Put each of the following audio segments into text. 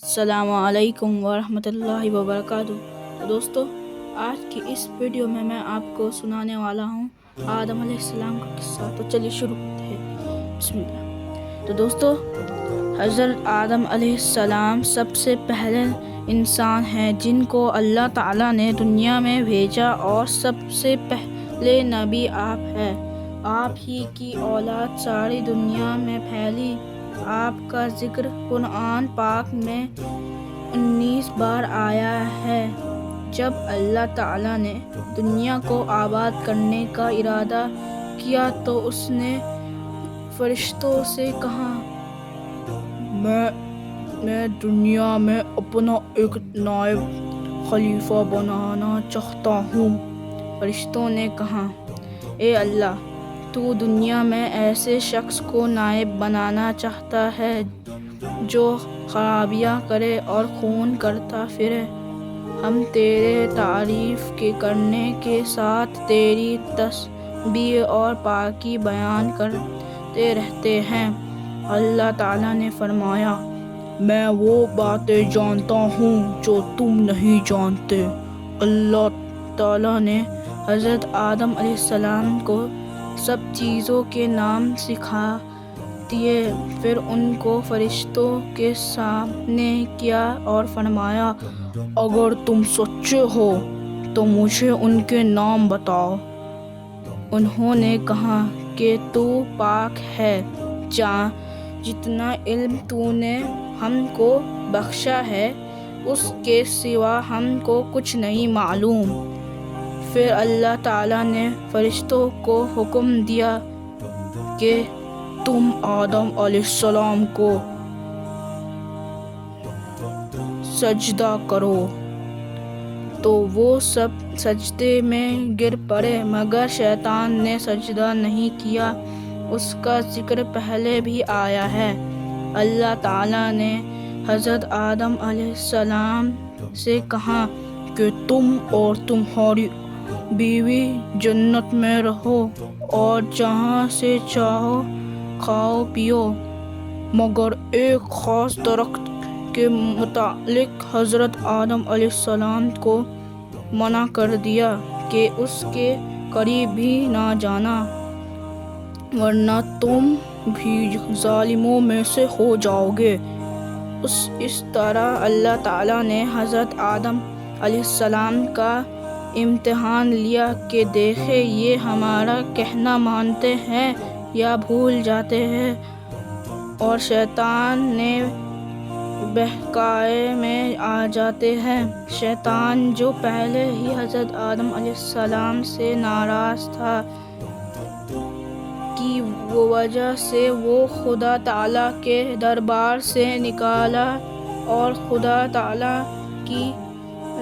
السلام علیکم ورحمۃ اللہ وبرکاتہ۔ تو دوستو، آج کی اس ویڈیو میں آپ کو سنانے والا ہوں آدم علیہ السلام کا قصہ۔ تو چلیے شروع کرتے ہیں، بسم اللہ۔ تو دوستو، حضرت آدم علیہ السلام سب سے پہلے انسان ہیں جن کو اللہ تعالیٰ نے دنیا میں بھیجا، اور سب سے پہلے نبی آپ ہیں۔ آپ ہی کی اولاد ساری دنیا میں پھیلی۔ آپ کا ذکر قرآن پاک میں 19 بار آیا ہے۔ جب اللہ تعالیٰ نے دنیا کو آباد کرنے کا ارادہ کیا تو اس نے فرشتوں سے کہا، میں دنیا میں اپنا ایک نائب خلیفہ بنانا چاہتا ہوں۔ فرشتوں نے کہا، اے اللہ، تو دنیا میں ایسے شخص کو نائب بنانا چاہتا ہے جو خرابیاں کرے اور خون کرتا پھرے۔ ہم تیرے تعریف کرنے کے ساتھ تیری تسبیح اور پاکی بیان کرتے رہتے ہیں۔ اللہ تعالیٰ نے فرمایا، میں وہ باتیں جانتا ہوں جو تم نہیں جانتے۔ اللہ تعالیٰ نے حضرت آدم علیہ السلام کو سب چیزوں کے نام سکھا دیے، پھر ان کو فرشتوں کے سامنے کیا اور فرمایا، اگر تم سچے ہو تو مجھے ان کے نام بتاؤ۔ انہوں نے کہا کہ تو پاک ہے، جتنا علم تو نے ہم کو بخشا ہے اس کے سوا ہم کو کچھ نہیں معلوم۔ پھر اللہ تعالیٰ نے فرشتوں کو حکم دیا کہ تم آدم علیہ السلام کو سجدہ کرو، تو وہ سب سجدے میں گر پڑے مگر شیطان نے سجدہ نہیں کیا۔ اس کا ذکر پہلے بھی آیا ہے۔ اللہ تعالیٰ نے حضرت آدم علیہ السلام سے کہا کہ تم اور تمہاری بیوی جنت میں رہو اور جہاں سے چاہو کھاؤ پیو، مگر ایک خاص درخت کے متعلق حضرت آدم علیہ السلام کو منع کر دیا کہ اس کے قریب بھی نہ جانا، ورنہ تم بھی ظالموں میں سے ہو جاؤ گے۔ اس طرح اللہ تعالیٰ نے حضرت آدم علیہ السلام کا امتحان لیا کہ دیکھے یہ ہمارا کہنا مانتے ہیں یا بھول جاتے ہیں، اور شیطان نے بہکاوے میں آ جاتے ہیں۔ شیطان جو پہلے ہی حضرت آدم علیہ السلام سے ناراض تھا، کی وجہ سے وہ خدا تعالیٰ کے دربار سے نکلا، اور خدا تعالیٰ کی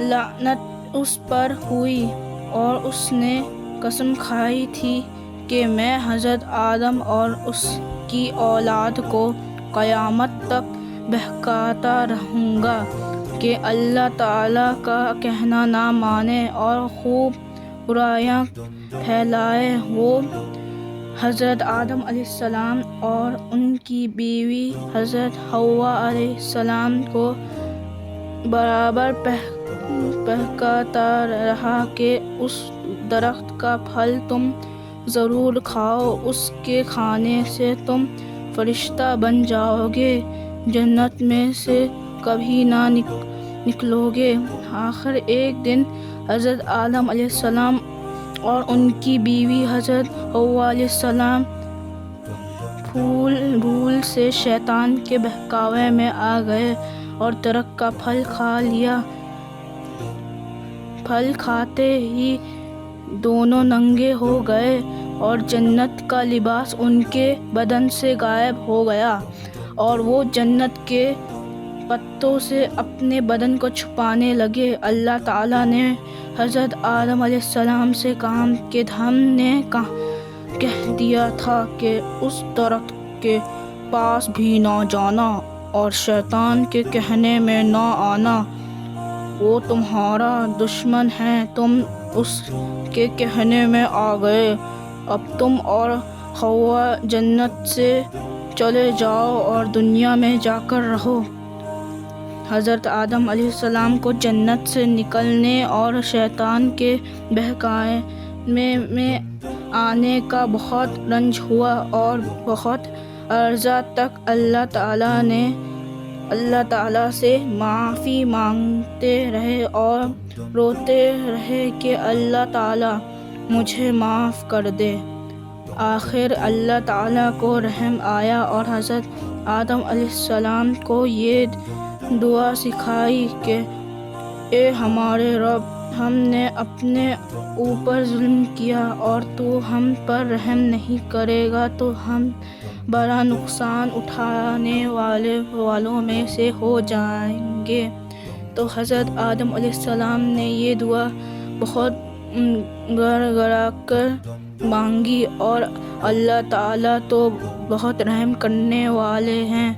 لعنت اس پر ہوئی، اور اس نے قسم کھائی تھی کہ میں حضرت آدم اور اس کی اولاد کو قیامت تک بہکاتا رہوں گا کہ اللہ تعالیٰ کا کہنا نہ مانے اور خوب برائیاں پھیلائے۔ وہ حضرت آدم علیہ السلام اور ان کی بیوی حضرت حوا علیہ السلام کو برابر بہکاتا رہا کہ اس درخت کا پھل تم ضرور کھاؤ، اس کے کھانے سے تم فرشتہ بن جاؤ گے، جنت میں سے کبھی نہ نکلو گے۔ آخر ایک دن حضرت آدم علیہ السلام اور ان کی بیوی حضرت حوا علیہ السلام بھول سے شیطان کے بہکاوے میں آ گئے اور درخت کا پھل کھا لیا۔ پھل کھاتے ہی دونوں ننگے ہو گئے اور جنت کا لباس ان کے بدن سے غائب ہو گیا، اور وہ جنت کے پتوں سے اپنے بدن کو چھپانے لگے۔ اللہ تعالیٰ نے حضرت آدم علیہ السلام سے کہا کہ ہم نے کہہ دیا تھا کہ اس درخت کے پاس بھی نہ جانا اور شیطان کے کہنے میں نہ آنا، وہ تمہارا دشمن ہے۔ تم اس کے کہنے میں آ گئے، اب تم اور حوا جنت سے چلے جاؤ اور دنیا میں جا کر رہو۔ حضرت آدم علیہ السلام کو جنت سے نکلنے اور شیطان کے بہکانے میں آنے کا بہت رنج ہوا، اور بہت عرصہ تک اللہ تعالیٰ سے معافی مانگتے رہے اور روتے رہے کہ اللہ تعالیٰ مجھے معاف کر دے۔ آخر اللہ تعالیٰ کو رحم آیا اور حضرت آدم علیہ السلام کو یہ دعا سکھائی کہ اے ہمارے رب، ہم نے اپنے اوپر ظلم کیا اور تو ہم پر رحم نہیں کرے گا تو ہم بڑا نقصان اٹھانے والوں میں سے ہو جائیں گے۔ تو حضرت آدم علیہ السلام نے یہ دعا بہت گڑ گڑا کر مانگی، اور اللہ تعالیٰ تو بہت رحم کرنے والے ہیں۔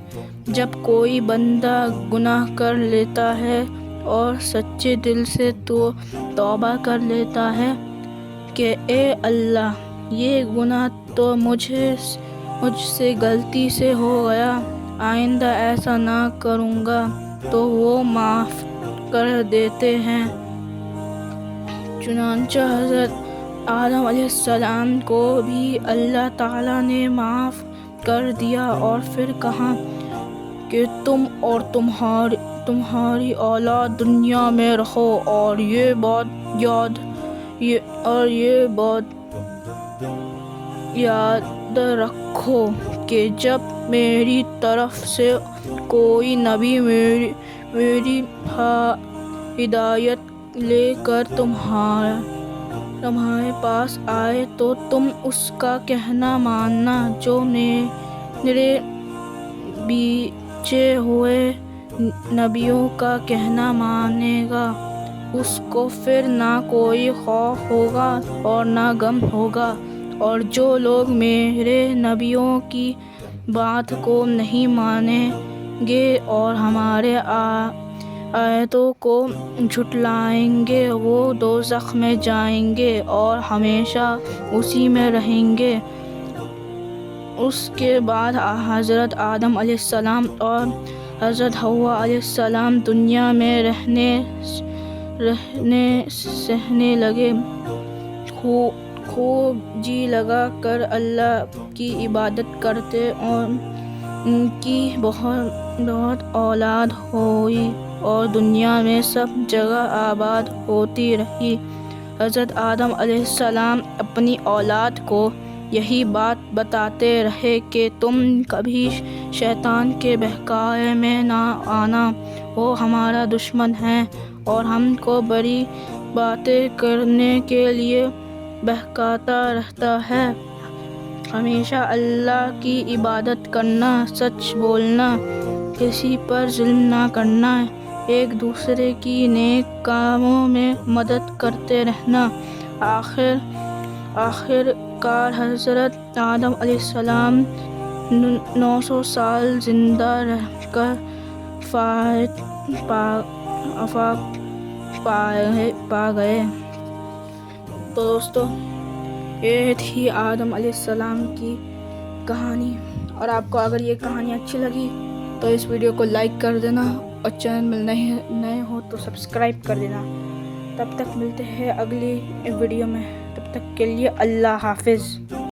جب کوئی بندہ گناہ کر لیتا ہے اور سچے دل سے توبہ کر لیتا ہے کہ اے اللہ، یہ گناہ تو مجھ سے غلطی سے ہو گیا، آئندہ ایسا نہ کروں گا، تو وہ معاف کر دیتے ہیں۔ چنانچہ حضرت آدم علیہ السلام کو بھی اللہ تعالیٰ نے معاف کر دیا، اور پھر کہا کہ تم اور تمہاری اولاد دنیا میں رہو، اور یہ بات یاد رکھو کہ جب میری طرف سے کوئی نبی میری ہدایت لے کر تمہارے پاس آئے تو تم اس کا کہنا ماننا، جو میرے بھیجے ہوئے نبیوں کا کہنا مانے گا، اس کو پھر نہ کوئی خوف ہوگا اور نہ غم ہوگا۔ اور جو لوگ میرے نبیوں کی بات کو نہیں مانیں گے اور ہمارے آیتوں کو جھٹلائیں گے، وہ دوزخ میں جائیں گے اور ہمیشہ اسی میں رہیں گے۔ اس کے بعد حضرت آدم علیہ السلام اور حضرت حوا علیہ السلام دنیا میں سہنے لگے، خوب جی لگا کر اللہ کی عبادت کرتے، اور ان کی بہت اولاد ہوئی اور دنیا میں سب جگہ آباد ہوتی رہی۔ حضرت آدم علیہ السلام اپنی اولاد کو یہی بات بتاتے رہے کہ تم کبھی شیطان کے بہکاوے میں نہ آنا، وہ ہمارا دشمن ہے اور ہم کو بری باتیں کرنے کے لیے بہکاتا رہتا ہے۔ ہمیشہ اللہ کی عبادت کرنا، سچ بولنا، کسی پر ظلم نہ کرنا، ایک دوسرے کی نیک کاموں میں مدد کرتے رہنا۔ آخر کار حضرت آدم علیہ السلام 900 سال زندہ رہ کر آفاق پا گئے۔ تو دوستو، یہ تھی آدم علیہ السلام کی کہانی، اور آپ کو اگر یہ کہانی اچھی لگی تو اس ویڈیو کو لائک کر دینا، اور چینل میں نئے ہو تو سبسکرائب کر دینا۔ تب تک ملتے ہیں اگلی ویڈیو میں، تب تک کے لیے اللہ حافظ۔